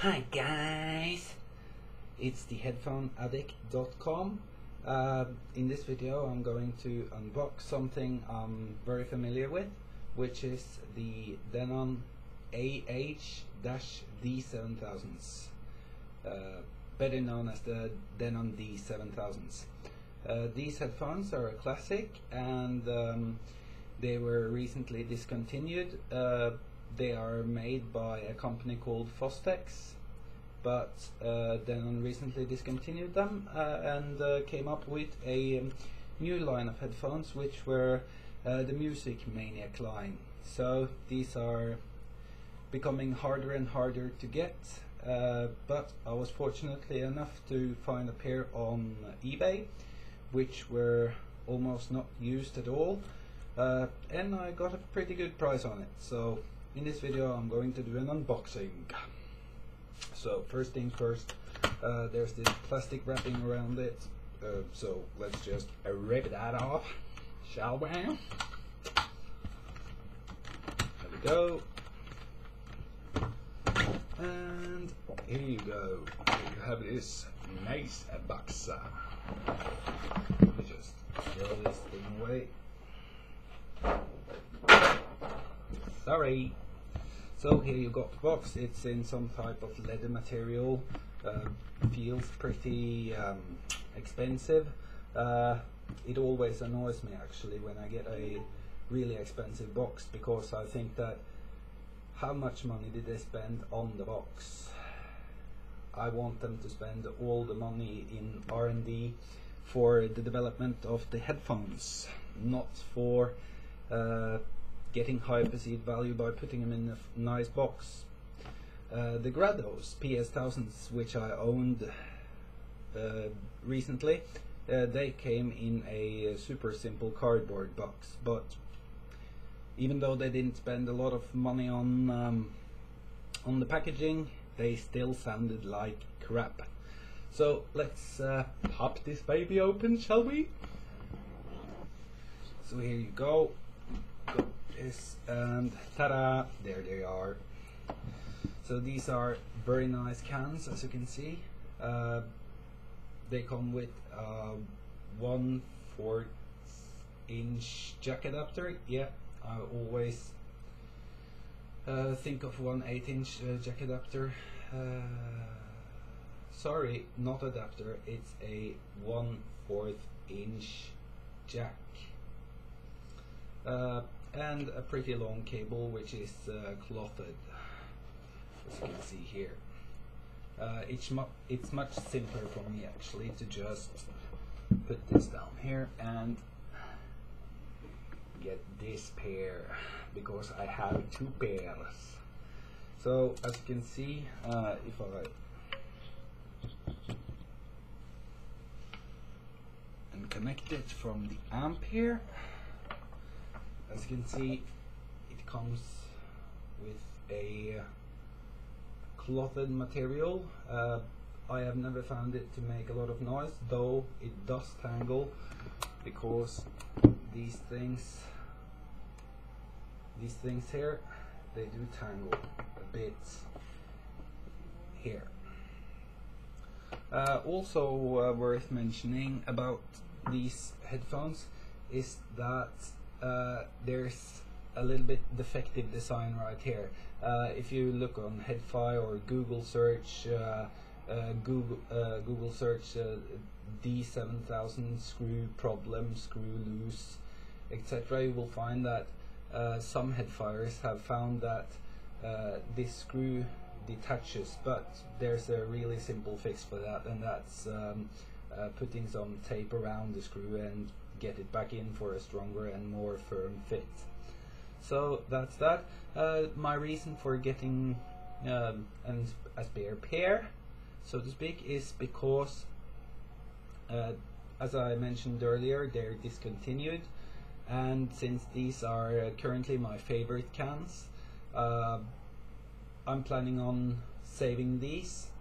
Hi guys, it's the headphoneaddict.com. In this video I'm going to unbox something I'm very familiar with, which is the Denon AH-D7000s, better known as the Denon D7000s. These headphones are a classic, and they were recently discontinued. They are made by a company called Fostex, but Denon recently discontinued them and came up with a new line of headphones, which were the Maniac line. So these are becoming harder and harder to get, but I was fortunately enough to find a pair on eBay, which were almost not used at all, and I got a pretty good price on it. So in this video I'm going to do an unboxing. So first things first, there's this plastic wrapping around it, so let's just rip that off, shall we? There we go. And here you go. Here you have this nice box. Let me just throw this thing away. Sorry. So here you got the box. It's in some type of leather material. Feels pretty expensive. It always annoys me actually when I get a really expensive box, because I think that how much money did they spend on the box? I want them to spend all the money in R&D for the development of the headphones, not for getting high perceived value by putting them in a nice box. The Grados PS1000s, which I owned recently, they came in a super simple cardboard box, but even though they didn't spend a lot of money on the packaging, they still sounded like crap. So let's pop this baby open, shall we? So here you go. Got this, and ta-da! There they are. So these are very nice cans, as you can see. They come with 1/4 inch jack adapter. Yeah, I always think of 1/8 inch jack adapter. Sorry, not adapter, it's a 1/4 inch jack. And a pretty long cable, which is clothed, as you can see here. It's much simpler for me actually to just put this down here and get this pair, because I have two pairs. So as you can see, if I connect it from the amp here, as you can see, it comes with a clothed material. I have never found it to make a lot of noise, though it does tangle, because these things here, they do tangle a bit here. Also worth mentioning about these headphones is that there's a little bit defective design right here. If you look on Headphone or Google search, Google search D7000 screw problem, screw loose, etc., you will find that some headphones have found that this screw detaches, but there's a really simple fix for that, and that's putting some tape around the screw and get it back in for a stronger and more firm fit. So that's that. My reason for getting a spare pair, so to speak, is because as I mentioned earlier, they're discontinued, and since these are currently my favorite cans, I'm planning on saving these,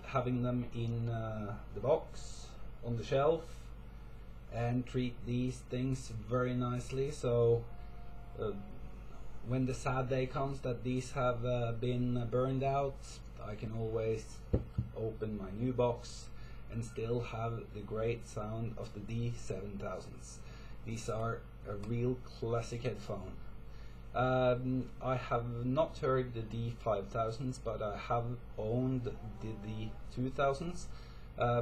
having them in the box on the shelf, and treat these things very nicely. So when the sad day comes that these have been burned out, I can always open my new box and still have the great sound of the D7000s. These are a real classic headphone. I have not heard the D5000s, but I have owned the D2000s.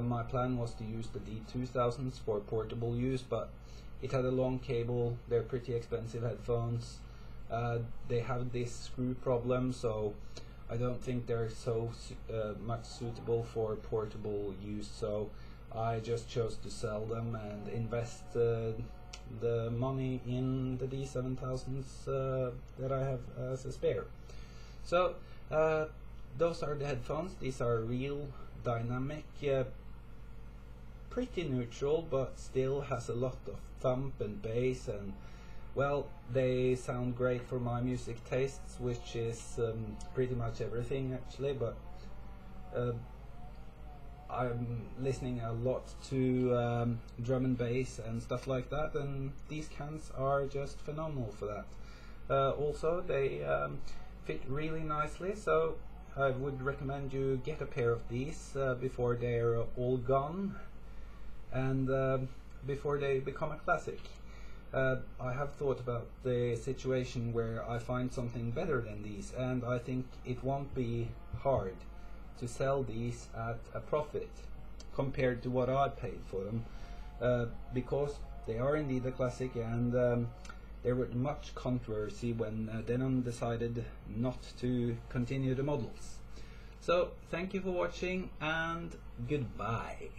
My plan was to use the D2000s for portable use, but it had a long cable. They're pretty expensive headphones. They have this screw problem, so I don't think they're so much suitable for portable use, so I just chose to sell them and invest the money in the D7000s that I have as a spare. So those are the headphones. These are real dynamic, pretty neutral, but still has a lot of thump and bass, and well, they sound great for my music tastes, which is pretty much everything actually, but I'm listening a lot to drum and bass and stuff like that, and these cans are just phenomenal for that. Also, they fit really nicely, so I would recommend you get a pair of these before they're all gone and before they become a classic. I have thought about the situation where I find something better than these, and I think it won't be hard to sell these at a profit compared to what I paid for them, because they are indeed a classic, and there was much controversy when Denon decided not to continue the models. So thank you for watching, and goodbye.